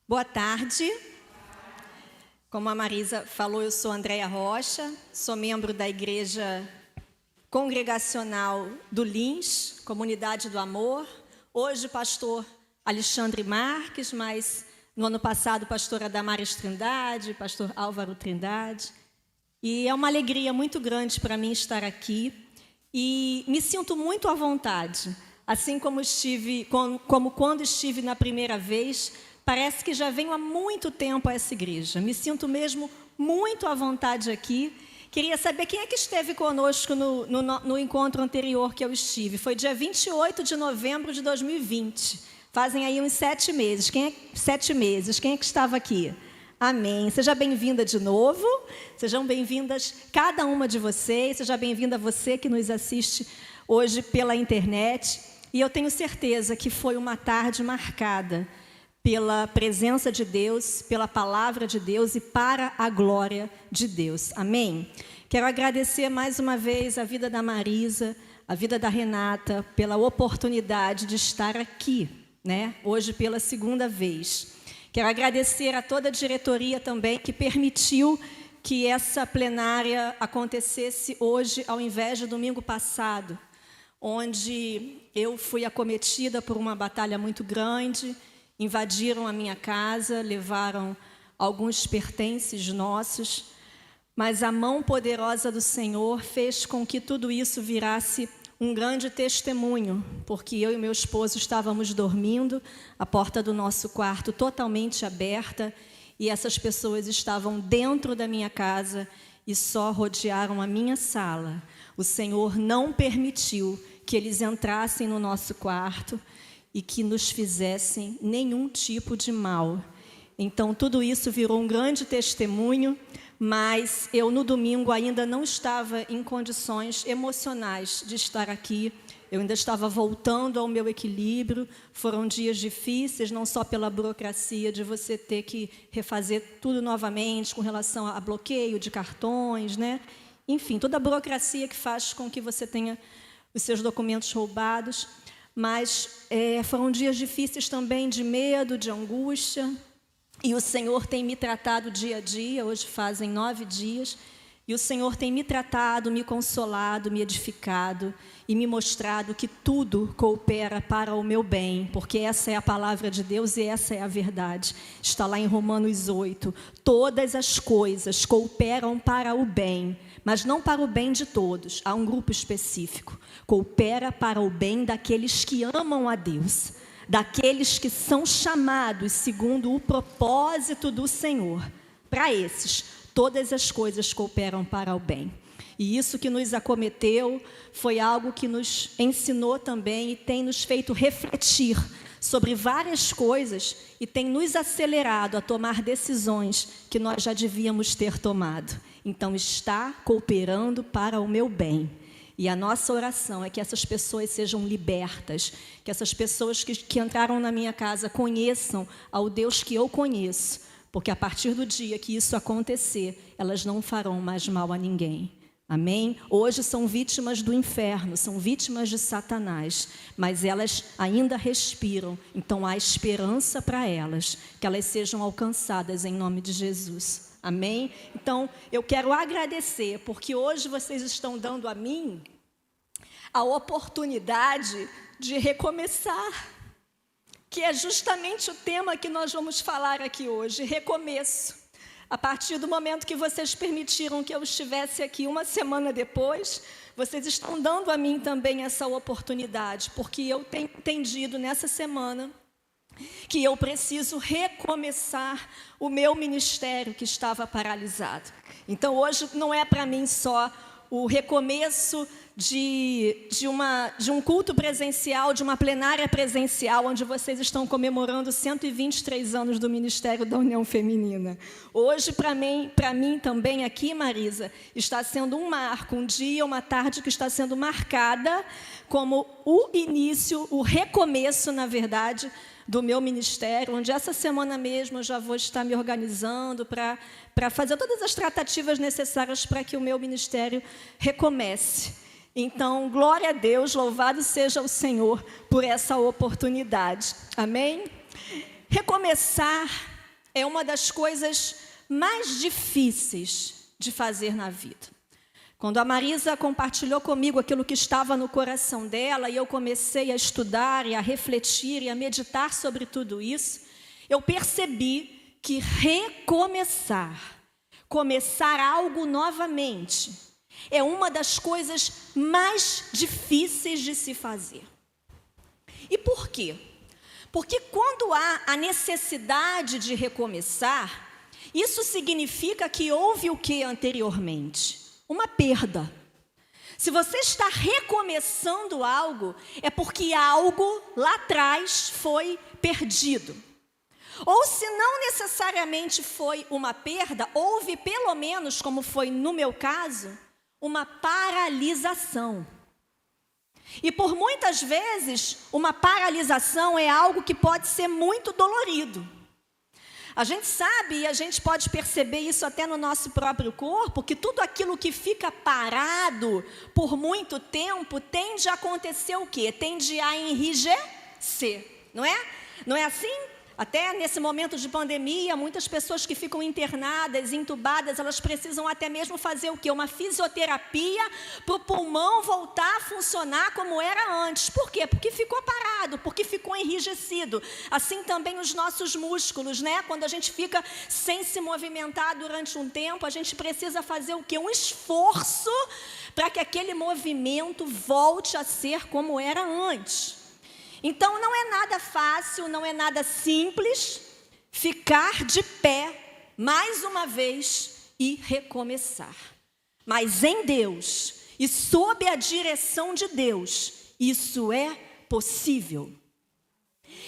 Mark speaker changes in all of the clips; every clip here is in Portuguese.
Speaker 1: Boa tarde. Como a Marisa falou, eu sou Andréia Rocha, sou membro da Igreja Congregacional do Lins, Comunidade do Amor. Hoje, pastor Alexandre Marques, mas no ano passado, pastora Damares Trindade, pastor Álvaro Trindade. E é uma alegria muito grande para mim estar aqui e me sinto muito à vontade. Assim como quando estive na primeira vez, parece que já venho há muito tempo a essa igreja. Me sinto mesmo muito à vontade aqui. Queria saber quem é que esteve conosco no encontro anterior que eu estive. Foi dia 28 de novembro de 2020. Fazem aí uns 7 meses. 7 meses. Quem é que estava aqui? Amém. Seja bem-vinda de novo. Sejam bem-vindas cada uma de vocês. Seja bem-vinda você que nos assiste hoje pela internet. E eu tenho certeza que foi uma tarde marcada pela presença de Deus, pela palavra de Deus e para a glória de Deus. Amém? Quero agradecer mais uma vez a vida da Marisa, a vida da Renata, pela oportunidade de estar aqui, né? Hoje pela segunda vez. Quero agradecer a toda a diretoria também que permitiu que essa plenária acontecesse hoje ao invés de domingo passado, onde eu fui acometida por uma batalha muito grande. Invadiram a minha casa, levaram alguns pertences nossos, mas a mão poderosa do Senhor fez com que tudo isso virasse um grande testemunho, porque eu e meu esposo estávamos dormindo, a porta do nosso quarto totalmente aberta, e essas pessoas estavam dentro da minha casa e só rodearam a minha sala. O Senhor não permitiu que eles entrassem no nosso quarto e que nos fizessem nenhum tipo de mal. Então, tudo isso virou um grande testemunho, mas eu, no domingo, ainda não estava em condições emocionais de estar aqui. Eu ainda estava voltando ao meu equilíbrio. Foram dias difíceis, não só pela burocracia de você ter que refazer tudo novamente com relação a bloqueio de cartões, né? Enfim, toda a burocracia que faz com que você tenha os seus documentos roubados. Mas foram dias difíceis também de medo, de angústia. E o Senhor tem me tratado dia a dia, hoje fazem 9 dias. E o Senhor tem me tratado, me consolado, me edificado e me mostrado que tudo coopera para o meu bem, porque essa é a palavra de Deus e essa é a verdade. Está lá em Romanos 8. Todas as coisas cooperam para o bem, mas não para o bem de todos. Há um grupo específico. Coopera para o bem daqueles que amam a Deus, daqueles que são chamados segundo o propósito do Senhor. Para esses, todas as coisas cooperam para o bem. E isso que nos acometeu foi algo que nos ensinou também e tem nos feito refletir sobre várias coisas e tem nos acelerado a tomar decisões que nós já devíamos ter tomado. Então, está cooperando para o meu bem. E a nossa oração é que essas pessoas sejam libertas, que essas pessoas que entraram na minha casa conheçam ao Deus que eu conheço, porque a partir do dia que isso acontecer, elas não farão mais mal a ninguém. Amém? Hoje são vítimas do inferno, são vítimas de Satanás, mas elas ainda respiram, então há esperança para elas, que elas sejam alcançadas em nome de Jesus. Amém? Então, eu quero agradecer, porque hoje vocês estão dando a mim a oportunidade de recomeçar, que é justamente o tema que nós vamos falar aqui hoje, recomeço. A partir do momento que vocês permitiram que eu estivesse aqui uma semana depois, vocês estão dando a mim também essa oportunidade, porque eu tenho entendido nessa semana que eu preciso recomeçar o meu ministério que estava paralisado. Então, hoje não é para mim só o recomeço de um culto presencial, de uma plenária presencial, onde vocês estão comemorando 123 anos do Ministério da União Feminina. Hoje, para mim também aqui, Marisa, está sendo um marco, um dia, uma tarde que está sendo marcada como o início, o recomeço, na verdade, do meu ministério, onde essa semana mesmo eu já vou estar me organizando para fazer todas as tratativas necessárias para que o meu ministério recomece. Então, glória a Deus, louvado seja o Senhor por essa oportunidade. Amém? Recomeçar é uma das coisas mais difíceis de fazer na vida. Quando a Marisa compartilhou comigo aquilo que estava no coração dela e eu comecei a estudar e a refletir e a meditar sobre tudo isso, eu percebi que recomeçar, começar algo novamente, é uma das coisas mais difíceis de se fazer. E por quê? Porque quando há a necessidade de recomeçar, isso significa que houve o que anteriormente? Uma perda. Se você está recomeçando algo, é porque algo lá atrás foi perdido. Ou se não necessariamente foi uma perda, houve pelo menos, como foi no meu caso, uma paralisação. E por muitas vezes, uma paralisação é algo que pode ser muito dolorido. A gente sabe e a gente pode perceber isso até no nosso próprio corpo, que tudo aquilo que fica parado por muito tempo tende a acontecer o quê? Tende a enrijecer, não é? Não é assim? Até nesse momento de pandemia, muitas pessoas que ficam internadas, entubadas, elas precisam até mesmo fazer o quê? Uma fisioterapia para o pulmão voltar a funcionar como era antes. Por quê? Porque ficou parado, porque ficou enrijecido. Assim também os nossos músculos, né? Quando a gente fica sem se movimentar durante um tempo, a gente precisa fazer o quê? Um esforço para que aquele movimento volte a ser como era antes. Então, não é nada fácil, não é nada simples ficar de pé, mais uma vez, e recomeçar. Mas em Deus, e sob a direção de Deus, isso é possível.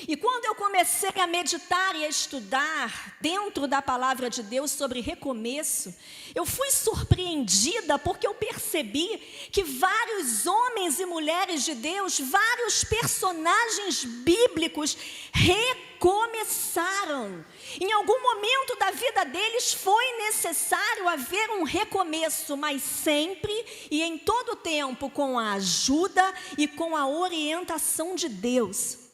Speaker 1: E quando eu comecei a meditar e a estudar dentro da palavra de Deus sobre recomeço, eu fui surpreendida porque eu percebi que vários homens e mulheres de Deus, vários personagens bíblicos recomeçaram. Em algum momento da vida deles foi necessário haver um recomeço, mas sempre e em todo tempo com a ajuda e com a orientação de Deus.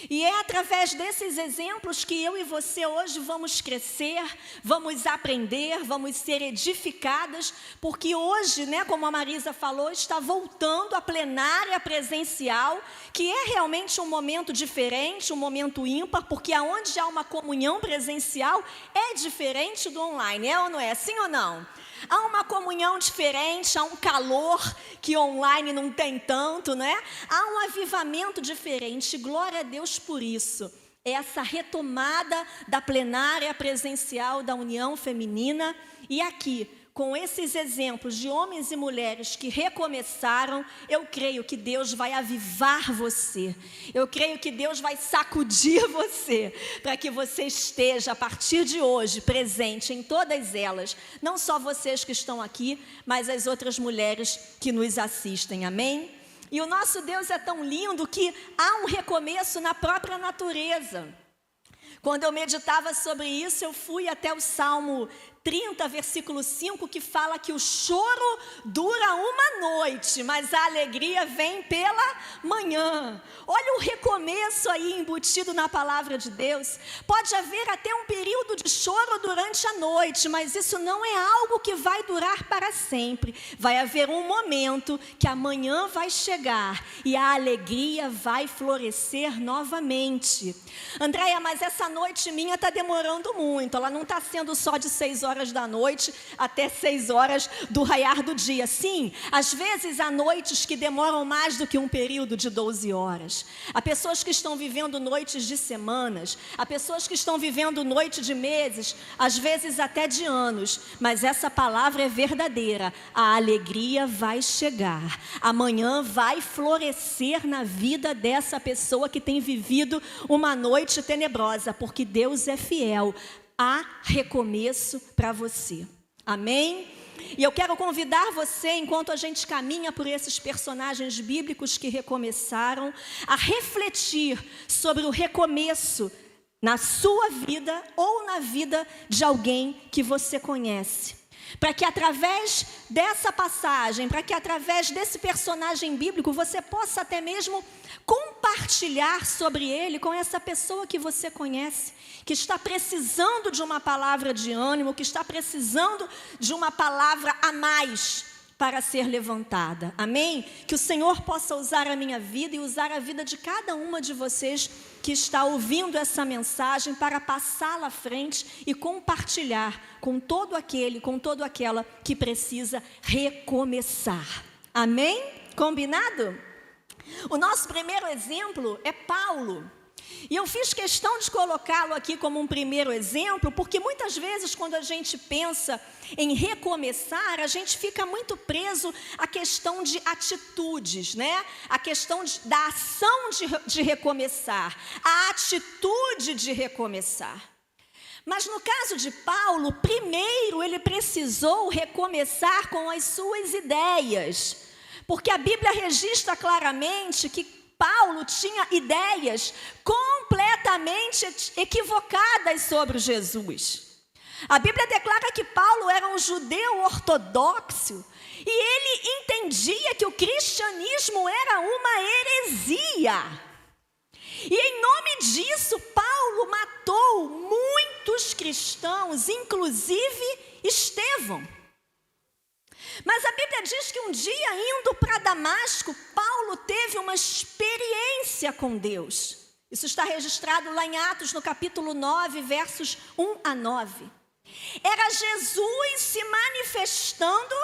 Speaker 1: E é através desses exemplos que eu e você hoje vamos crescer, vamos aprender, vamos ser edificadas, porque hoje, né, como a Marisa falou, está voltando a plenária presencial, que é realmente um momento diferente, um momento ímpar, porque aonde há uma comunhão presencial é diferente do online, é ou não é? Sim ou não? Há uma comunhão diferente, há um calor que online não tem tanto, né? Há um avivamento diferente, glória a Deus por isso. Essa retomada da plenária presencial da União Feminina e aqui, com esses exemplos de homens e mulheres que recomeçaram, eu creio que Deus vai avivar você. Eu creio que Deus vai sacudir você, para que você esteja, a partir de hoje, presente em todas elas. Não só vocês que estão aqui, mas as outras mulheres que nos assistem. Amém? E o nosso Deus é tão lindo que há um recomeço na própria natureza. Quando eu meditava sobre isso, eu fui até o Salmo 30, versículo 5, que fala que o choro dura uma noite, mas a alegria vem pela manhã. Olha o recomeço aí embutido na palavra de Deus. Pode haver até um período de choro durante a noite, mas isso não é algo que vai durar para sempre. Vai haver um momento que amanhã vai chegar e a alegria vai florescer novamente. Andréia, mas essa noite minha está demorando muito, ela não está sendo só de 6 horas da noite até 6 horas do raiar do dia. Sim, às vezes há noites que demoram mais do que um período de 12 horas. Há pessoas que estão vivendo noites de semanas, há pessoas que estão vivendo noites de meses, às vezes até de anos. Mas essa palavra é verdadeira. A alegria vai chegar. Amanhã vai florescer na vida dessa pessoa que tem vivido uma noite tenebrosa, porque Deus é fiel. Há recomeço para você. Amém? E eu quero convidar você, enquanto a gente caminha por esses personagens bíblicos que recomeçaram, a refletir sobre o recomeço na sua vida ou na vida de alguém que você conhece. Para que através dessa passagem, para que através desse personagem bíblico, você possa até mesmo compartilhar sobre ele com essa pessoa que você conhece, que está precisando de uma palavra de ânimo, que está precisando de uma palavra a mais para ser levantada. Amém? Que o Senhor possa usar a minha vida e usar a vida de cada uma de vocês que está ouvindo essa mensagem para passá-la à frente e compartilhar com todo aquele, com toda aquela que precisa recomeçar. Amém? Combinado? O nosso primeiro exemplo é Paulo. E eu fiz questão de colocá-lo aqui como um primeiro exemplo, porque muitas vezes quando a gente pensa em recomeçar, a gente fica muito preso à questão de atitudes, né? A questão da ação de recomeçar, a atitude de recomeçar. Mas no caso de Paulo, primeiro ele precisou recomeçar com as suas ideias, porque a Bíblia registra claramente que Paulo tinha ideias completamente equivocadas sobre Jesus. A Bíblia declara que Paulo era um judeu ortodoxo e ele entendia que o cristianismo era uma heresia. E em nome disso, Paulo matou muitos cristãos, inclusive Estevão. Mas a Bíblia diz que um dia, indo para Damasco, Paulo teve uma experiência com Deus. Isso está registrado lá em Atos, no capítulo 9, versos 1 a 9. Era Jesus se manifestando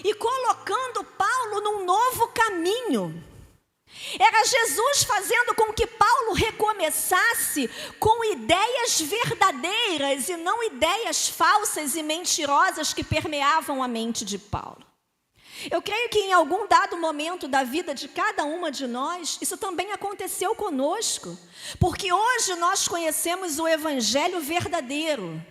Speaker 1: e colocando Paulo num novo caminho. Era Jesus fazendo com que Paulo recomeçasse com ideias verdadeiras e não ideias falsas e mentirosas que permeavam a mente de Paulo. Eu creio que em algum dado momento da vida de cada uma de nós, isso também aconteceu conosco, porque hoje nós conhecemos o Evangelho verdadeiro,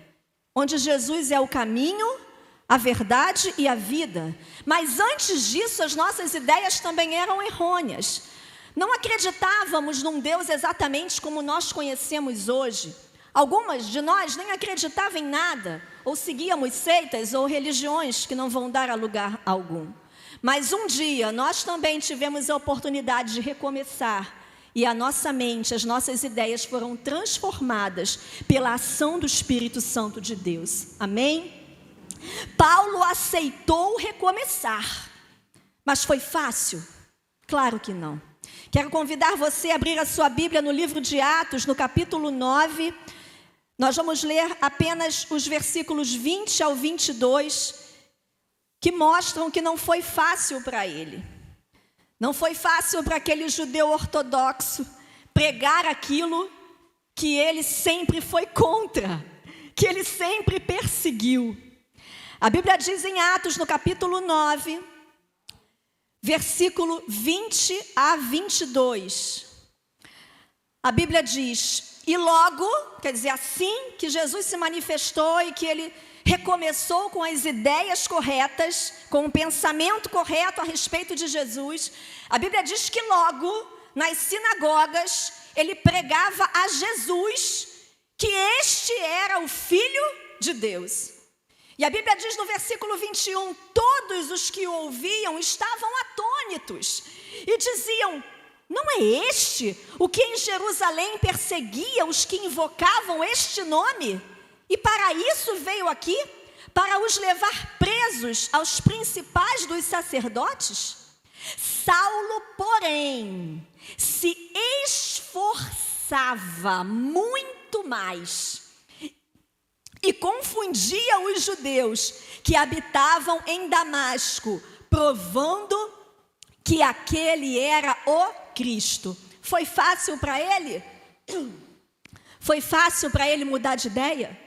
Speaker 1: onde Jesus é o caminho, a verdade e a vida. Mas antes disso, as nossas ideias também eram errôneas. Não acreditávamos num Deus exatamente como nós conhecemos hoje. Algumas de nós nem acreditavam em nada, ou seguíamos seitas ou religiões que não vão dar a lugar algum. Mas um dia nós também tivemos a oportunidade de recomeçar, e a nossa mente, as nossas ideias foram transformadas pela ação do Espírito Santo de Deus. Amém? Paulo aceitou recomeçar, mas foi fácil? Claro que não. Quero convidar você a abrir a sua Bíblia no livro de Atos, no capítulo 9. Nós vamos ler apenas os versículos 20 ao 22, que mostram que não foi fácil para ele. Não foi fácil para aquele judeu ortodoxo pregar aquilo que ele sempre foi contra, que ele sempre perseguiu. A Bíblia diz em Atos, no capítulo 9, versículo 20 a 22. A Bíblia diz: e logo, quer dizer, assim que Jesus se manifestou e que ele recomeçou com as ideias corretas, com o pensamento correto a respeito de Jesus, a Bíblia diz que logo, nas sinagogas, ele pregava a Jesus, que este era o Filho de Deus. E a Bíblia diz no versículo 21, todos os que o ouviam estavam atônitos e diziam: não é este o que em Jerusalém perseguia os que invocavam este nome? E para isso veio aqui, para os levar presos aos principais dos sacerdotes? Saulo, porém, se esforçava muito mais e confundia os judeus que habitavam em Damasco, provando que aquele era o Cristo. Foi fácil para ele? Foi fácil para ele mudar de ideia?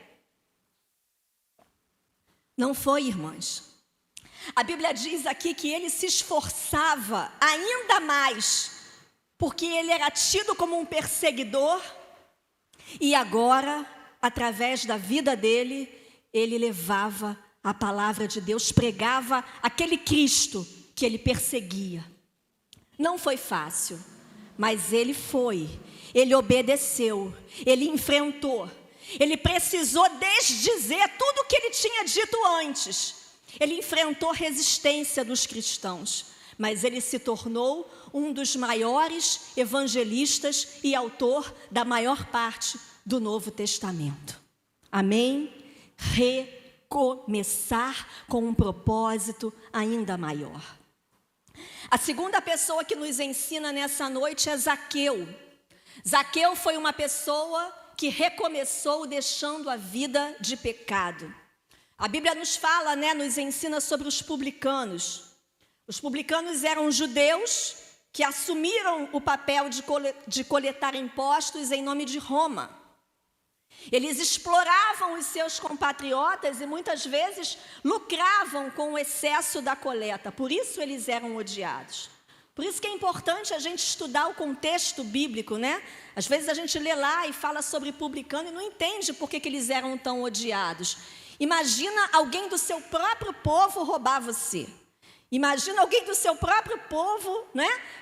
Speaker 1: Não foi, irmãs. A Bíblia diz aqui que ele se esforçava ainda mais, porque ele era tido como um perseguidor, e agora, através da vida dele, ele levava a palavra de Deus, pregava aquele Cristo que ele perseguia. Não foi fácil, mas ele foi, ele obedeceu, ele enfrentou. Ele precisou desdizer tudo o que ele tinha dito antes. Ele enfrentou resistência dos cristãos, mas ele se tornou um dos maiores evangelistas e autor da maior parte do Novo Testamento. Amém? Recomeçar com um propósito ainda maior. A segunda pessoa que nos ensina nessa noite é Zaqueu. Zaqueu foi uma pessoa que recomeçou deixando a vida de pecado. A Bíblia nos fala, nos ensina sobre os publicanos. Os publicanos eram judeus que assumiram o papel de coletar impostos em nome de Roma. Eles exploravam os seus compatriotas e muitas vezes lucravam com o excesso da coleta. Por isso eles eram odiados. Por isso que é importante a gente estudar o contexto bíblico, Às vezes a gente lê lá e fala sobre publicano e não entende por que eles eram tão odiados. Imagina alguém do seu próprio povo roubar você. Imagina alguém do seu próprio povo,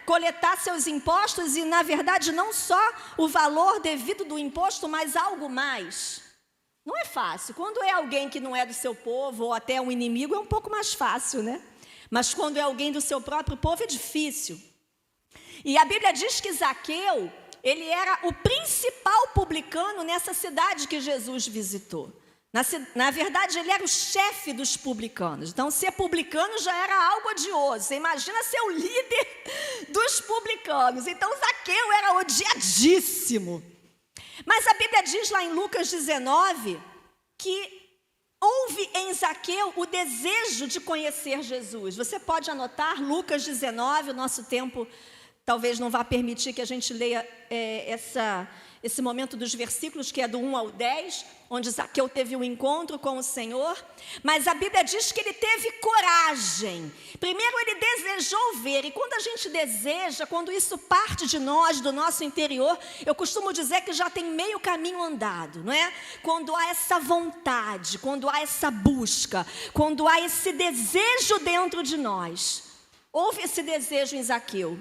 Speaker 1: coletar seus impostos e, na verdade, não só o valor devido do imposto, mas algo mais. Não é fácil. Quando é alguém que não é do seu povo ou até um inimigo, é um pouco mais fácil, Mas quando é alguém do seu próprio povo, é difícil. E a Bíblia diz que Zaqueu, ele era o principal publicano nessa cidade que Jesus visitou. Na verdade, ele era o chefe dos publicanos. Então, ser publicano já era algo odioso. Você imagina ser o líder dos publicanos. Então, Zaqueu era odiadíssimo. Mas a Bíblia diz lá em Lucas 19 que houve em Zaqueu o desejo de conhecer Jesus. Você pode anotar Lucas 19, o nosso tempo talvez não vá permitir que a gente leia esse momento dos versículos, que é do 1 ao 10, onde Zaqueu teve um encontro com o Senhor. Mas a Bíblia diz que ele teve coragem. Primeiro ele desejou ver, e quando a gente deseja, quando isso parte de nós, do nosso interior, eu costumo dizer que já tem meio caminho andado, Quando há essa vontade, quando há essa busca, quando há esse desejo dentro de nós. Houve esse desejo em Zaqueu.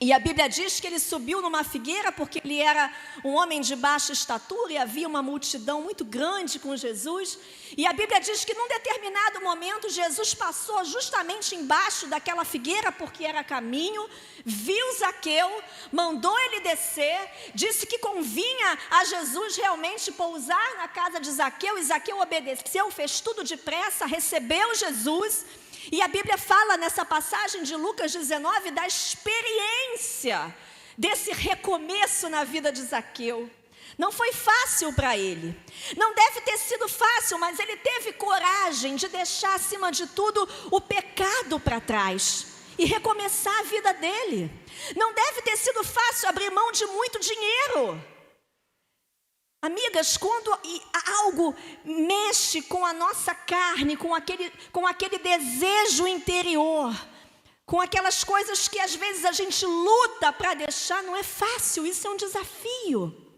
Speaker 1: E a Bíblia diz que ele subiu numa figueira porque ele era um homem de baixa estatura e havia uma multidão muito grande com Jesus. E a Bíblia diz que num determinado momento Jesus passou justamente embaixo daquela figueira porque era caminho, viu Zaqueu, mandou ele descer, disse que convinha a Jesus realmente pousar na casa de Zaqueu, e Zaqueu obedeceu, fez tudo depressa, recebeu Jesus. E a Bíblia fala nessa passagem de Lucas 19 da experiência desse recomeço na vida de Zaqueu. Não foi fácil para ele. Não deve ter sido fácil, mas ele teve coragem de deixar, acima de tudo, o pecado para trás e recomeçar a vida dele. Não deve ter sido fácil abrir mão de muito dinheiro. Amigas, quando algo mexe com a nossa carne, com aquele desejo interior, com aquelas coisas que às vezes a gente luta para deixar, não é fácil, isso é um desafio.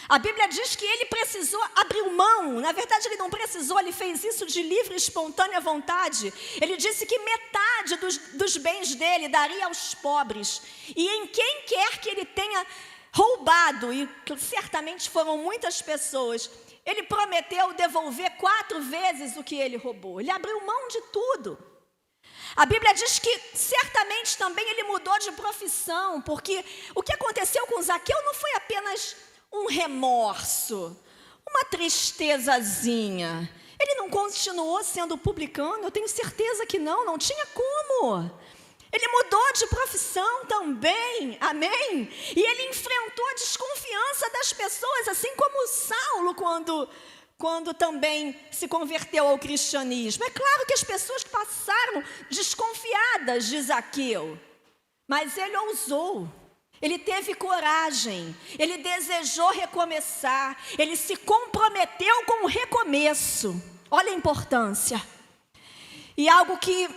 Speaker 1: A Bíblia diz que ele precisou abrir mão. Na verdade, ele não precisou, ele fez isso de livre e espontânea vontade. Ele disse que metade dos bens dele daria aos pobres. E em quem quer que ele tenha roubado, e certamente foram muitas pessoas, ele prometeu devolver 4 vezes o que ele roubou. Ele abriu mão de tudo. A Bíblia diz que certamente também ele mudou de profissão, porque o que aconteceu com Zaqueu não foi apenas um remorso, uma tristezazinha. Ele não continuou sendo publicano, eu tenho certeza que não tinha como. Ele mudou de profissão também, amém? E ele enfrentou a desconfiança das pessoas, assim como Saulo, quando também se converteu ao cristianismo. É claro que as pessoas passaram desconfiadas de Zaqueu, mas ele ousou, ele teve coragem, ele desejou recomeçar, ele se comprometeu com o recomeço. Olha a importância. E algo que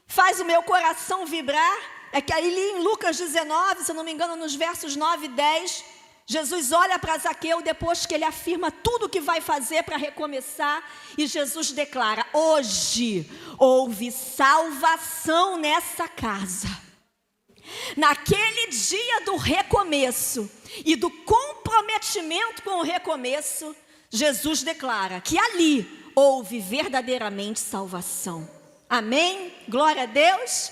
Speaker 1: faz o meu coração vibrar é que ali em Lucas 19, se eu não me engano, nos versos 9 e 10, Jesus olha para Zaqueu depois que ele afirma tudo o que vai fazer para recomeçar, e Jesus declara: hoje houve salvação nessa casa. Naquele dia do recomeço e do comprometimento com o recomeço, Jesus declara que ali houve verdadeiramente salvação. Amém? Glória a Deus.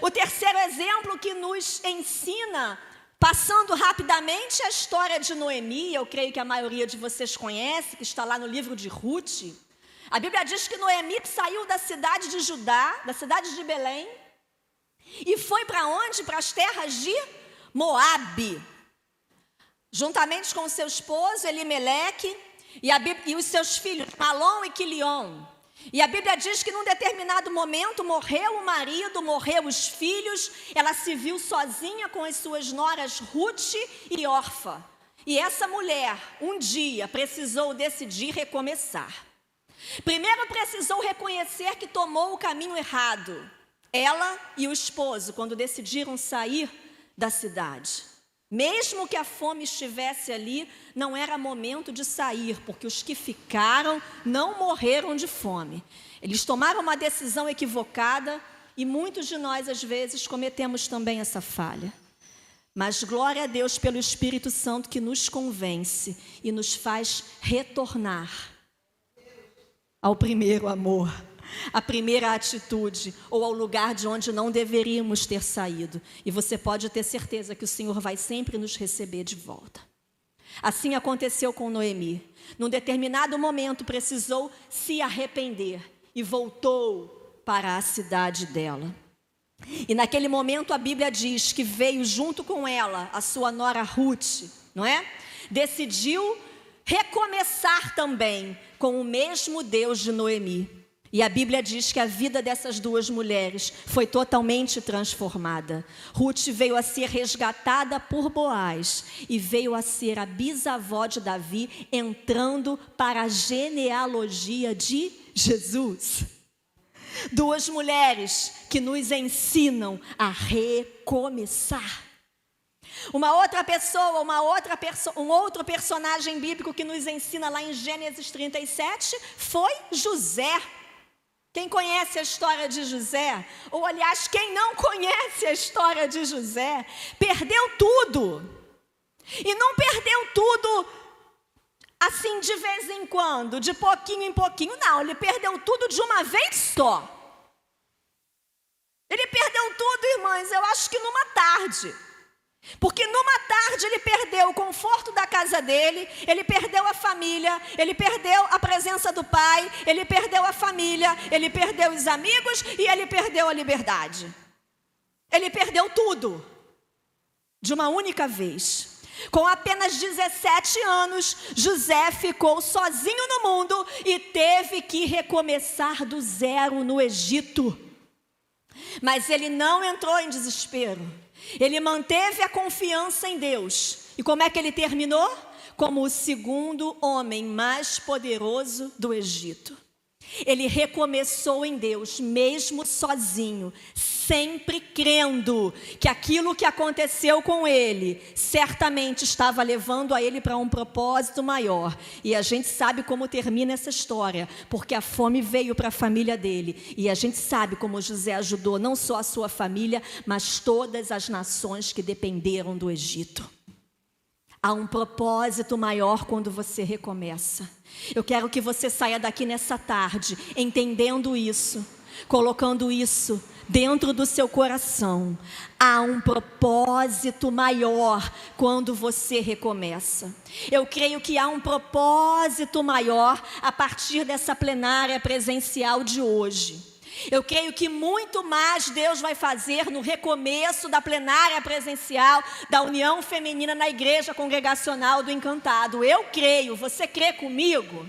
Speaker 1: O terceiro exemplo que nos ensina, passando rapidamente, a história de Noemi. Eu creio que a maioria de vocês conhece, que está lá no livro de Ruth. A Bíblia diz que Noemi saiu da cidade de Judá, da cidade de Belém, e foi para onde? Para as terras de Moabe, juntamente com o seu esposo Elimeleque e os seus filhos Malom e Quilion. E a Bíblia diz que num determinado momento morreu o marido, morreu os filhos, ela se viu sozinha com as suas noras Ruth e Orfa. E essa mulher, um dia, precisou decidir recomeçar. Primeiro precisou reconhecer que tomou o caminho errado. Ela e o esposo, quando decidiram sair da cidade. Mesmo que a fome estivesse ali, não era momento de sair, porque os que ficaram não morreram de fome. Eles tomaram uma decisão equivocada e muitos de nós, às vezes, cometemos também essa falha. Mas glória a Deus pelo Espírito Santo que nos convence e nos faz retornar ao primeiro amor, à primeira atitude, ou ao lugar de onde não deveríamos ter saído. E você pode ter certeza que o Senhor vai sempre nos receber de volta. Assim aconteceu com Noemi. Num determinado momento precisou se arrepender e voltou para a cidade dela. E naquele momento a Bíblia diz que veio junto com ela a sua nora Ruth, não é? Decidiu recomeçar também com o mesmo Deus de Noemi. E a Bíblia diz que a vida dessas duas mulheres foi totalmente transformada. Ruth veio a ser resgatada por Boaz e veio a ser a bisavó de Davi, entrando para a genealogia de Jesus. Duas mulheres que nos ensinam a recomeçar. Um outro personagem bíblico que nos ensina lá em Gênesis 37 foi José. Quem conhece a história de José, ou aliás, quem não conhece a história de José, perdeu tudo. E não perdeu tudo assim de vez em quando, de pouquinho em pouquinho, não. Ele perdeu tudo de uma vez só. Ele perdeu tudo, irmãs, eu acho que numa tarde. Porque numa tarde ele perdeu o conforto da casa dele, ele perdeu a família, ele perdeu a presença do pai, ele perdeu a família, ele perdeu os amigos e ele perdeu a liberdade. Ele perdeu tudo, de uma única vez. Com apenas 17 anos, José ficou sozinho no mundo e teve que recomeçar do zero no Egito. Mas ele não entrou em desespero. Ele manteve a confiança em Deus. E como é que ele terminou? Como o segundo homem mais poderoso do Egito. Ele recomeçou em Deus, mesmo sozinho, sempre crendo que aquilo que aconteceu com ele, certamente estava levando a ele para um propósito maior. E a gente sabe como termina essa história, porque a fome veio para a família dele. E a gente sabe como José ajudou não só a sua família, mas todas as nações que dependeram do Egito. Há um propósito maior quando você recomeça. Eu quero que você saia daqui nessa tarde entendendo isso, colocando isso dentro do seu coração. Há um propósito maior quando você recomeça. Eu creio que há um propósito maior a partir dessa plenária presencial de hoje. Eu creio que muito mais Deus vai fazer no recomeço da plenária presencial da União Feminina na Igreja Congregacional do Encantado. Eu creio, você crê comigo?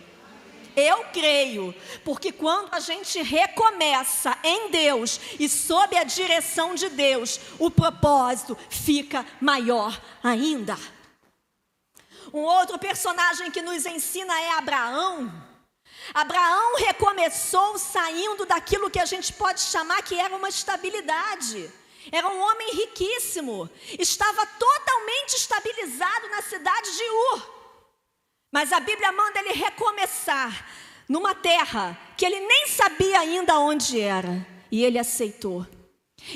Speaker 1: Eu creio, porque quando a gente recomeça em Deus e sob a direção de Deus, o propósito fica maior ainda. Um outro personagem que nos ensina é Abraão. Abraão recomeçou saindo daquilo que a gente pode chamar que era uma estabilidade. Era um homem riquíssimo, estava totalmente estabilizado na cidade de Ur. Mas a Bíblia manda ele recomeçar numa terra que ele nem sabia ainda onde era. E ele aceitou.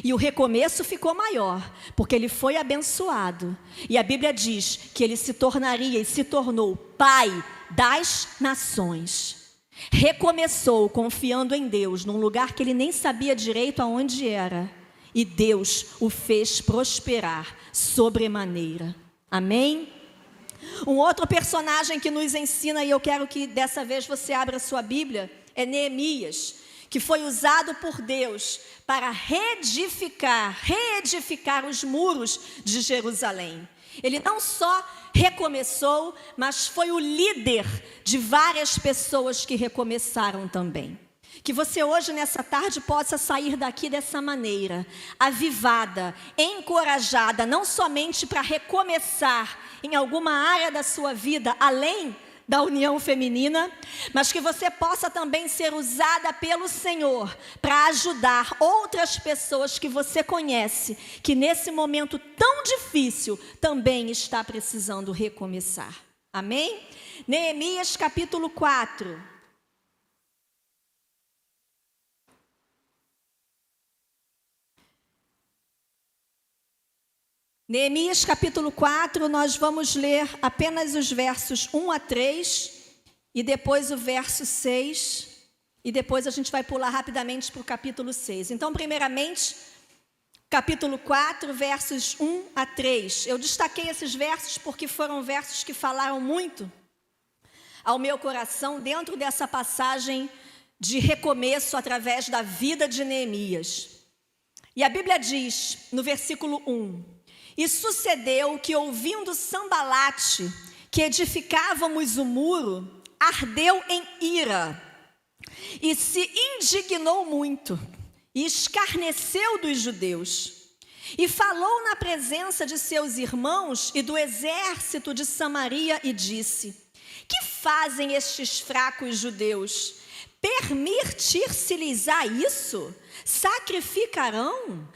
Speaker 1: E o recomeço ficou maior, porque ele foi abençoado. E a Bíblia diz que ele se tornaria e se tornou pai das nações. Recomeçou confiando em Deus, num lugar que ele nem sabia direito aonde era. E Deus o fez prosperar sobremaneira. Amém? Um outro personagem que nos ensina, e eu quero que dessa vez você abra a sua Bíblia, é Neemias, que foi usado por Deus para reedificar os muros de Jerusalém. Ele não só recomeçou, mas foi o líder de várias pessoas que recomeçaram também. Que você hoje, nessa tarde, possa sair daqui dessa maneira, avivada, encorajada, não somente para recomeçar em alguma área da sua vida, além da união feminina, mas que você possa também ser usada pelo Senhor para ajudar outras pessoas que você conhece, que nesse momento tão difícil também está precisando recomeçar. Amém? Neemias capítulo 4. Neemias capítulo 4, nós vamos ler apenas os versos 1 a 3 e depois o verso 6 e depois a gente vai pular rapidamente para o capítulo 6. Então, primeiramente, capítulo 4, versos 1 a 3. Eu destaquei esses versos porque foram versos que falaram muito ao meu coração dentro dessa passagem de recomeço através da vida de Neemias. E a Bíblia diz, no versículo 1... E sucedeu que, ouvindo Sambalate, que edificávamos o muro, ardeu em ira, e se indignou muito, e escarneceu dos judeus, e falou na presença de seus irmãos e do exército de Samaria, e disse: que fazem estes fracos judeus? Permitir-se-lhes-á isso? Sacrificarão?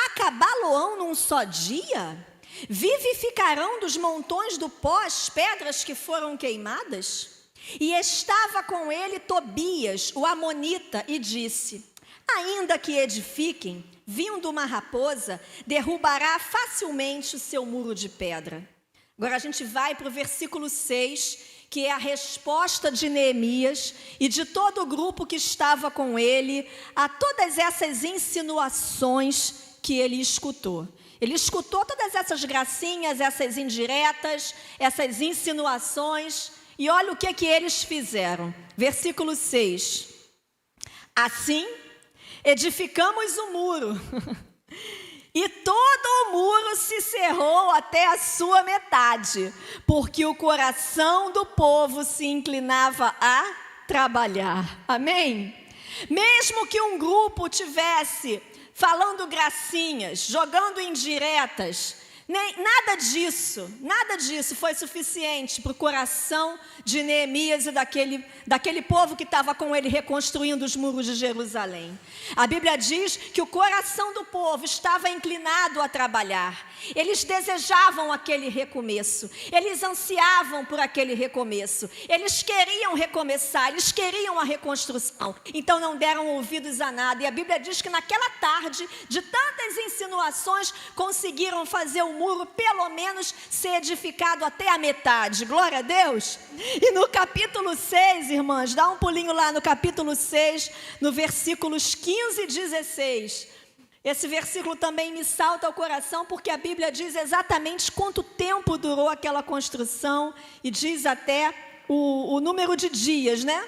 Speaker 1: Acabá-lo-ão num só dia? Vivificarão dos montões do pó as pedras que foram queimadas? E estava com ele Tobias, o amonita, e disse: ainda que edifiquem, vindo uma raposa, derrubará facilmente o seu muro de pedra. Agora a gente vai para o versículo 6, que é a resposta de Neemias e de todo o grupo que estava com ele a todas essas insinuações que ele escutou. Ele escutou todas essas gracinhas, essas indiretas, essas insinuações, e olha o que eles fizeram. Versículo 6. Assim, edificamos o muro, e todo o muro se cerrou até a sua metade, porque o coração do povo se inclinava a trabalhar. Amém? Mesmo que um grupo tivesse falando gracinhas, jogando indiretas, nada disso foi suficiente para o coração de Neemias e daquele povo que estava com ele reconstruindo os muros de Jerusalém. A Bíblia diz que o coração do povo estava inclinado a trabalhar. Eles desejavam aquele recomeço, eles ansiavam por aquele recomeço, eles queriam recomeçar, eles queriam a reconstrução, então não deram ouvidos a nada. E a Bíblia diz que naquela tarde, de tantas insinuações, conseguiram fazer o muro pelo menos ser edificado até a metade. Glória a Deus! E no capítulo 6, irmãs, dá um pulinho lá no capítulo 6, no versículos 15 e 16. Esse versículo também me salta ao coração, porque a Bíblia diz exatamente quanto tempo durou aquela construção e diz até o número de dias, né?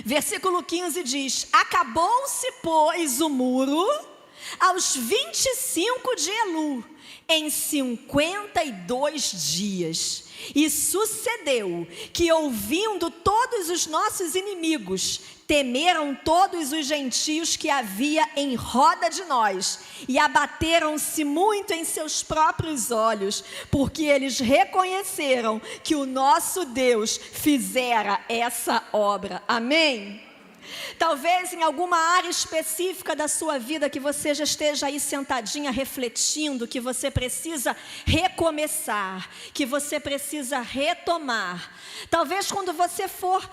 Speaker 1: Versículo 15 diz: acabou-se, pois, o muro aos 25 de Elu, em 52 dias. E sucedeu que, ouvindo todos os nossos inimigos, temeram todos os gentios que havia em roda de nós, e abateram-se muito em seus próprios olhos, porque eles reconheceram que o nosso Deus fizera essa obra. Amém? Talvez em alguma área específica da sua vida que você já esteja aí sentadinha refletindo que você precisa recomeçar, que você precisa retomar. Talvez quando você for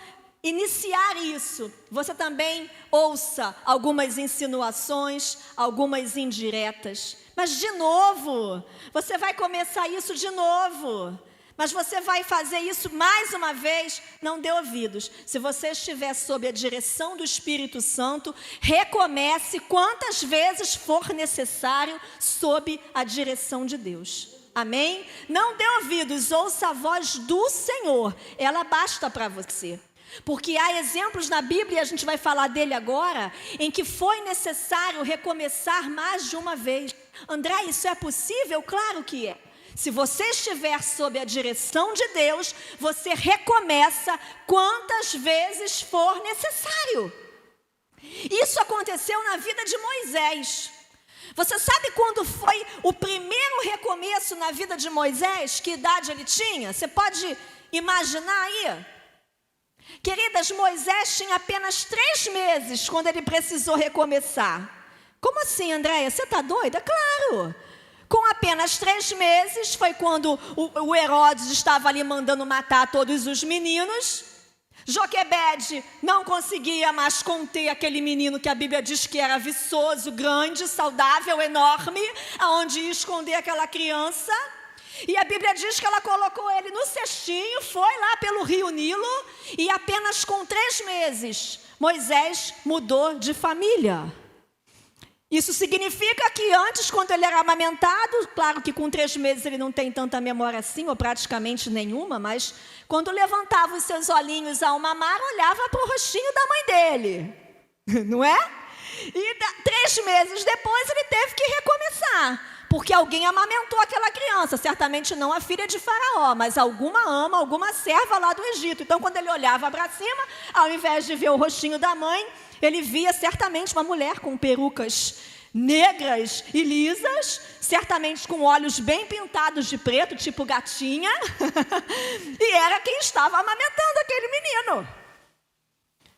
Speaker 1: iniciar isso, você também ouça algumas insinuações, algumas indiretas. Mas de novo, você vai começar isso de novo. Mas você vai fazer isso mais uma vez, não dê ouvidos. Se você estiver sob a direção do Espírito Santo, recomece quantas vezes for necessário sob a direção de Deus. Amém? Não dê ouvidos, ouça a voz do Senhor. Ela basta para você. Porque há exemplos na Bíblia, a gente vai falar dele agora, em que foi necessário recomeçar mais de uma vez. André, isso é possível? Claro que é. Se você estiver sob a direção de Deus, você recomeça quantas vezes for necessário. Isso aconteceu na vida de Moisés. Você sabe quando foi o primeiro recomeço na vida de Moisés? Que idade ele tinha? Você pode imaginar aí? Queridas, Moisés tinha apenas 3 meses quando ele precisou recomeçar. Como assim, Andréia? Você está doida? Claro! Com apenas 3 meses, foi quando o Herodes estava ali mandando matar todos os meninos. Joquebede não conseguia mais conter aquele menino que a Bíblia diz que era viçoso, grande, saudável, enorme, aonde ia esconder aquela criança. E a Bíblia diz que ela colocou ele no cestinho, foi lá pelo rio Nilo, e apenas com 3 meses, Moisés mudou de família. Isso significa que antes, quando ele era amamentado, claro que com 3 meses ele não tem tanta memória assim, ou praticamente nenhuma, mas quando levantava os seus olhinhos ao mamar, olhava para o rostinho da mãe dele, não é? E 3 meses depois ele teve que recomeçar, porque alguém amamentou aquela criança, certamente não a filha de Faraó, mas alguma serva lá do Egito. Então, quando ele olhava para cima, ao invés de ver o rostinho da mãe, ele via certamente uma mulher com perucas negras e lisas, certamente com olhos bem pintados de preto, tipo gatinha, e era quem estava amamentando aquele menino.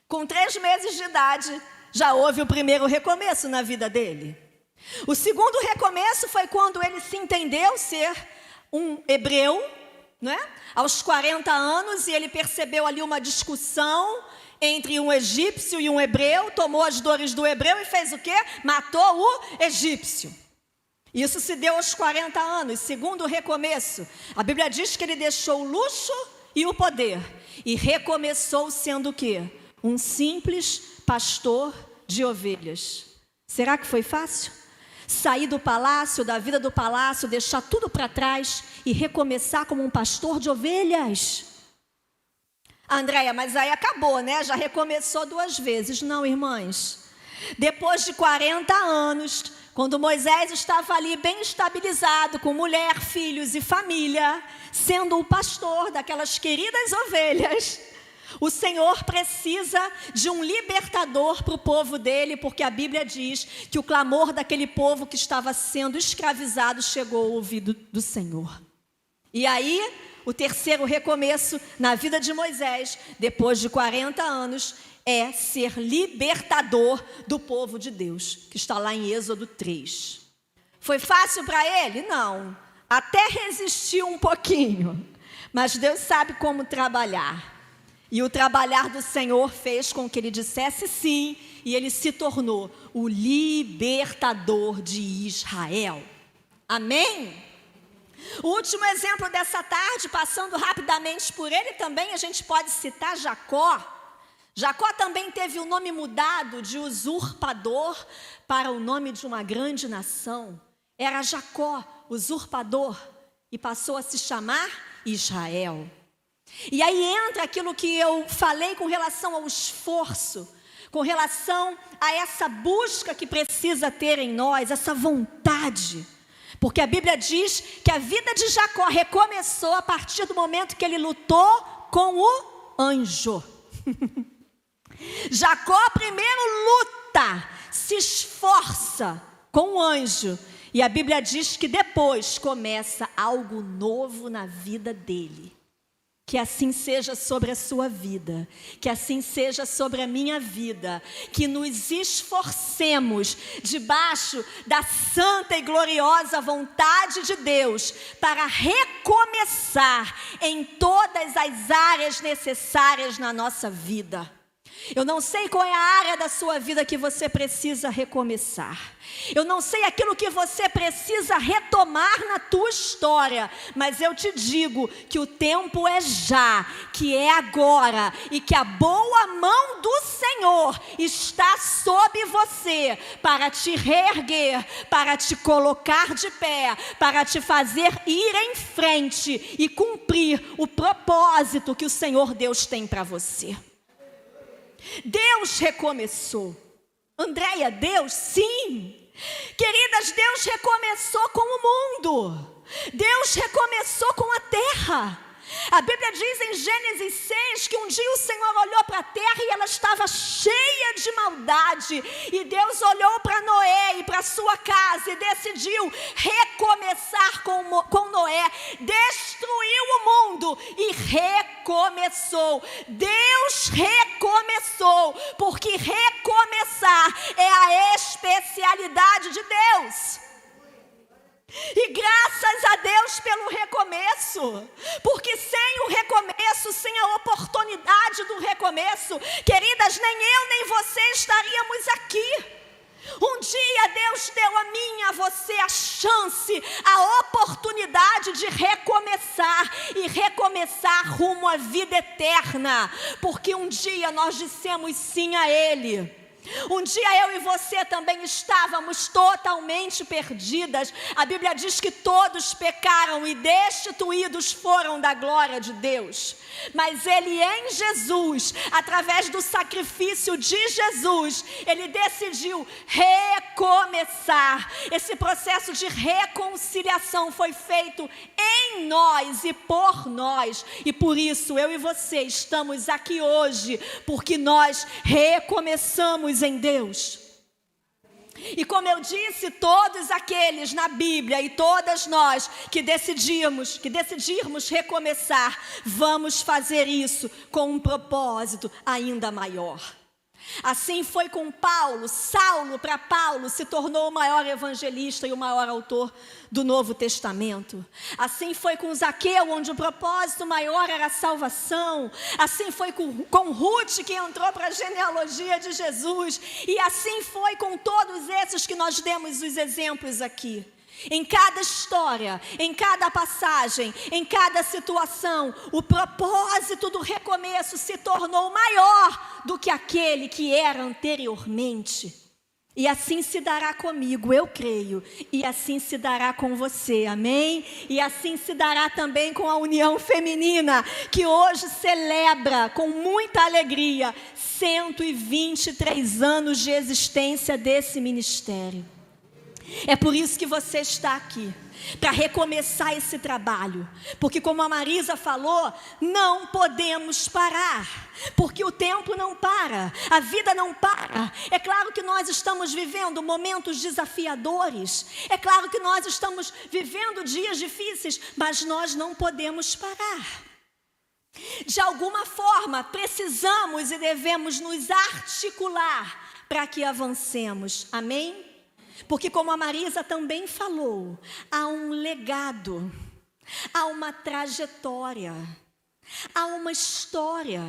Speaker 1: Com 3 meses de idade, já houve o primeiro recomeço na vida dele. O segundo recomeço foi quando ele se entendeu ser um hebreu, né? Aos 40 anos, e ele percebeu ali uma discussão entre um egípcio e um hebreu, tomou as dores do hebreu e fez o quê? Matou o egípcio. Isso se deu aos 40 anos, segundo recomeço. A Bíblia diz que ele deixou o luxo e o poder e recomeçou sendo o quê? Um simples pastor de ovelhas. Será que foi fácil? Sair do palácio, da vida do palácio, deixar tudo para trás e recomeçar como um pastor de ovelhas? Andréia, mas aí acabou, né? Já recomeçou 2 vezes. Não, irmãs. Depois de 40 anos, quando Moisés estava ali bem estabilizado, com mulher, filhos e família, sendo o pastor daquelas queridas ovelhas, o Senhor precisa de um libertador para o povo dele, porque a Bíblia diz que o clamor daquele povo que estava sendo escravizado chegou ao ouvido do Senhor. E aí, o terceiro recomeço na vida de Moisés, depois de 40 anos, é ser libertador do povo de Deus, que está lá em Êxodo 3. Foi fácil para ele? Não. Até resistiu um pouquinho, mas Deus sabe como trabalhar. E o trabalhar do Senhor fez com que ele dissesse sim, e ele se tornou o libertador de Israel. Amém? O último exemplo dessa tarde, passando rapidamente por ele também, a gente pode citar Jacó. Jacó também teve o nome mudado de usurpador para o nome de uma grande nação. Era Jacó, usurpador, e passou a se chamar Israel. E aí entra aquilo que eu falei com relação ao esforço, com relação a essa busca que precisa ter em nós, essa vontade. Porque a Bíblia diz que a vida de Jacó recomeçou a partir do momento que ele lutou com o anjo. Jacó primeiro luta, se esforça com o anjo. E a Bíblia diz que depois começa algo novo na vida dele. Que assim seja sobre a sua vida, que assim seja sobre a minha vida, que nos esforcemos debaixo da santa e gloriosa vontade de Deus para recomeçar em todas as áreas necessárias na nossa vida. Eu não sei qual é a área da sua vida que você precisa recomeçar. Eu não sei aquilo que você precisa retomar na tua história, mas eu te digo que o tempo é já, que é agora, e que a boa mão do Senhor está sobre você para te reerguer, para te colocar de pé, para te fazer ir em frente e cumprir o propósito que o Senhor Deus tem para você. Deus recomeçou. Andréia, Deus, sim. Queridas, Deus recomeçou com o mundo. Deus recomeçou com a terra. A Bíblia diz em Gênesis 6 que um dia o Senhor olhou para a terra e ela estava cheia de maldade. E Deus olhou para Noé e para sua casa e decidiu recomeçar com Noé. Destruiu o mundo e recomeçou. Deus recomeçou, porque recomeçar é a especialidade de Deus. E graças a Deus pelo recomeço, porque sem o recomeço, sem a oportunidade do recomeço, queridas, nem eu nem você estaríamos aqui. Um dia Deus deu a mim e a você a chance, a oportunidade de recomeçar e recomeçar rumo à vida eterna, porque um dia nós dissemos sim a Ele. Um dia eu e você também estávamos totalmente perdidas. A Bíblia diz que todos pecaram e destituídos foram da glória de Deus. Mas Ele em Jesus, através do sacrifício de Jesus, Ele decidiu recomeçar. Esse processo de reconciliação foi feito em nós e por nós. E por isso eu e você estamos aqui hoje, porque nós recomeçamos em Deus. E como eu disse, todos aqueles na Bíblia e todas nós que decidirmos recomeçar, vamos fazer isso com um propósito ainda maior. Assim foi com Paulo. Saulo, para Paulo, se tornou o maior evangelista e o maior autor do Novo Testamento. Assim foi com Zaqueu, onde o propósito maior era a salvação. Assim foi com Ruth, que entrou para a genealogia de Jesus. E assim foi com todos esses que nós demos os exemplos aqui. Em cada história, em cada passagem, em cada situação, o propósito do recomeço se tornou maior do que aquele que era anteriormente. E assim se dará comigo, eu creio, e assim se dará com você, amém? E assim se dará também com a União Feminina, que hoje celebra com muita alegria 123 anos de existência desse ministério. É por isso que você está aqui, para recomeçar esse trabalho, porque como a Marisa falou, não podemos parar, porque o tempo não para, a vida não para. É claro que nós estamos vivendo momentos desafiadores, é claro que nós estamos vivendo dias difíceis, mas nós não podemos parar. De alguma forma, precisamos e devemos nos articular para que avancemos, amém? Porque como a Marisa também falou, há um legado, há uma trajetória, há uma história.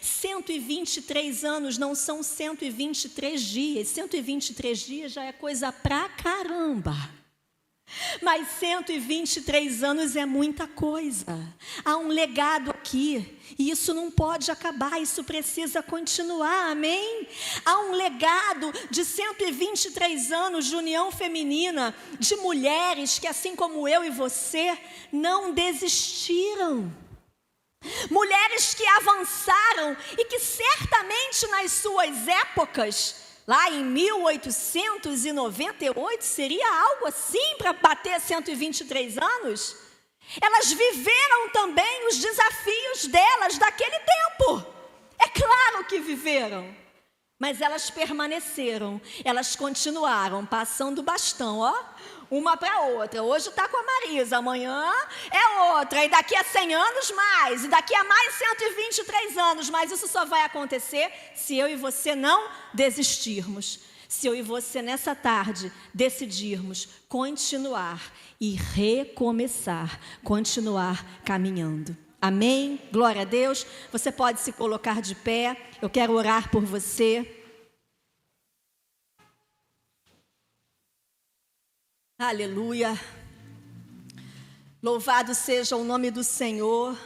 Speaker 1: 123 anos não são 123 dias, 123 dias já é coisa pra caramba. Mas 123 anos é muita coisa. Há um legado aqui. E isso não pode acabar, isso precisa continuar, amém? Há um legado de 123 anos de união feminina, de mulheres que, assim como eu e você, não desistiram. Mulheres que avançaram e que certamente nas suas épocas, lá em 1898, seria algo assim para bater 123 anos? Elas viveram também os desafios delas daquele tempo. É claro que viveram. Mas elas permaneceram, elas continuaram passando o bastão, ó. uma para outra. Hoje está com a Marisa, amanhã é outra, e daqui a 100 anos mais, e daqui a mais 123 anos, mas isso só vai acontecer se eu e você não desistirmos. Se eu e você nessa tarde decidirmos continuar e recomeçar, continuar caminhando. Amém? Glória a Deus. Você pode se colocar de pé, eu quero orar por você. Aleluia. Louvado seja o nome do Senhor.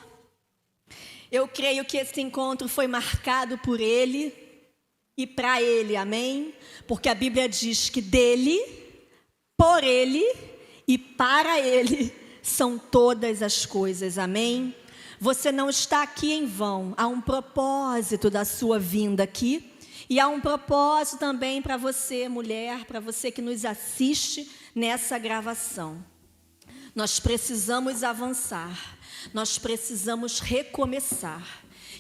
Speaker 1: Eu creio que esse encontro foi marcado por Ele e para Ele, amém? Porque a Bíblia diz que dele, por Ele e para Ele são todas as coisas, amém? Você não está aqui em vão, há um propósito da sua vinda aqui. E há um propósito também para você, mulher, para você que nos assiste nessa gravação. Nós precisamos avançar, nós precisamos recomeçar.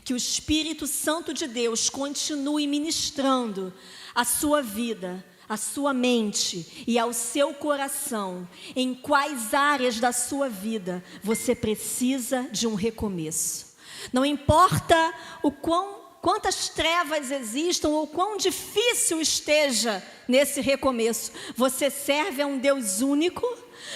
Speaker 1: Que o Espírito Santo de Deus continue ministrando a sua vida, a sua mente e ao seu coração. Em quais áreas da sua vida você precisa de um recomeço. Não importa quantas trevas existam ou quão difícil esteja nesse recomeço. Você serve a um Deus único,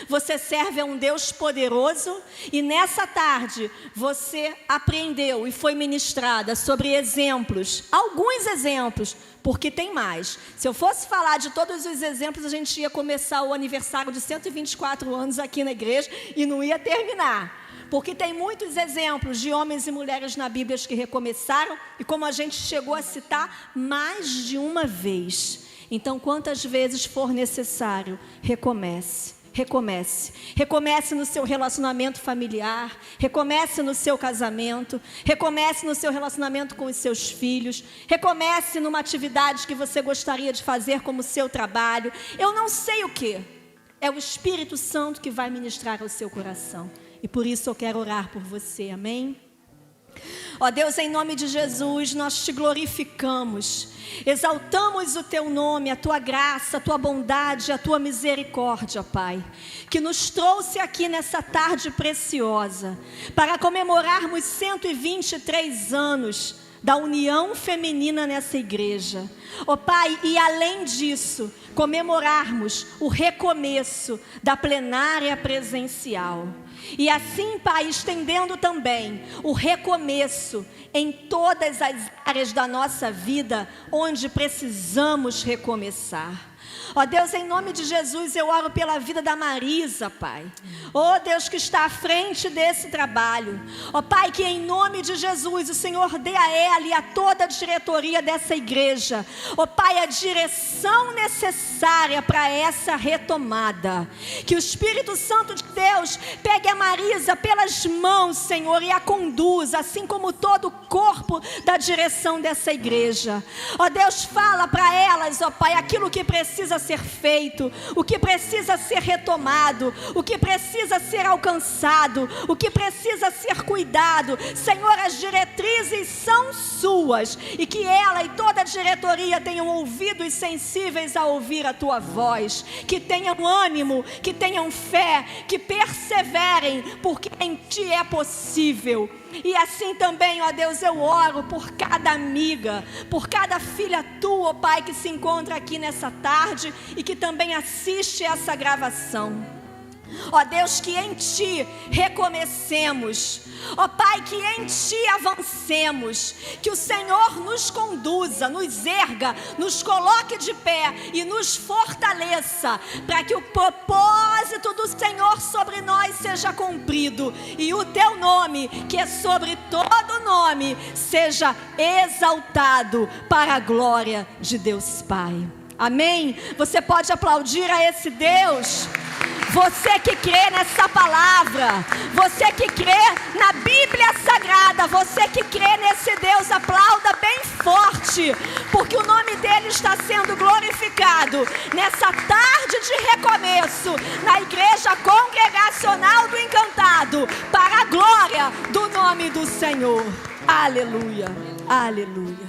Speaker 1: você serve a um Deus poderoso e nessa tarde você aprendeu e foi ministrada sobre exemplos, alguns exemplos, porque tem mais. Se eu fosse falar de todos os exemplos, a gente ia começar o aniversário de 124 anos aqui na igreja e não ia terminar. Porque tem muitos exemplos de homens e mulheres na Bíblia que recomeçaram e como a gente chegou a citar mais de uma vez. Então, quantas vezes for necessário, recomece. Recomece. Recomece no seu relacionamento familiar, recomece no seu casamento, recomece no seu relacionamento com os seus filhos, recomece numa atividade que você gostaria de fazer como seu trabalho. Eu não sei o que. É o Espírito Santo que vai ministrar ao seu coração. E por isso eu quero orar por você, amém? Ó Deus, em nome de Jesus, nós te glorificamos, exaltamos o teu nome, a tua graça, a tua bondade, a tua misericórdia, Pai, que nos trouxe aqui nessa tarde preciosa, para comemorarmos 123 anos da união feminina nessa igreja. Ó Pai, e além disso, comemorarmos o recomeço da plenária presencial. E assim, Pai, estendendo também o recomeço em todas as áreas da nossa vida, onde precisamos recomeçar. Ó Deus, em nome de Jesus, eu oro pela vida da Marisa, Pai. Ó Deus, que está à frente desse trabalho. Ó Pai, que em nome de Jesus, o Senhor dê a ela e a toda a diretoria dessa igreja, ó Pai, a direção necessária para essa retomada. Que o Espírito Santo de Deus pegue a Marisa pelas mãos, Senhor, e a conduza, assim como todo o corpo da direção dessa igreja. Ó Deus, fala para elas, ó Pai, aquilo que precisa ser feito, o que precisa ser retomado, o que precisa ser alcançado, o que precisa ser cuidado. Senhor, as diretrizes são suas e que ela e toda a diretoria tenham ouvidos sensíveis a ouvir a tua voz, que tenham ânimo, que tenham fé, que perseverem, porque em ti é possível. E assim também, ó Deus, eu oro por cada amiga, por cada filha tua, ó Pai, que se encontra aqui nessa tarde e que também assiste essa gravação. Ó Deus, que em ti recomecemos. Ó Pai, que em ti avancemos. Que o Senhor nos conduza, nos erga, nos coloque de pé e nos fortaleça, para que o propósito do Senhor sobre nós seja cumprido e o teu nome, que é sobre todo nome, seja exaltado para a glória de Deus Pai. Amém? Você pode aplaudir a esse Deus? Você que crê nessa palavra, você que crê na Bíblia Sagrada, você que crê nesse Deus, aplauda bem forte, porque o nome dele está sendo glorificado nessa tarde de recomeço, na Igreja Congregacional do Encantado, para a glória do nome do Senhor. Aleluia, aleluia.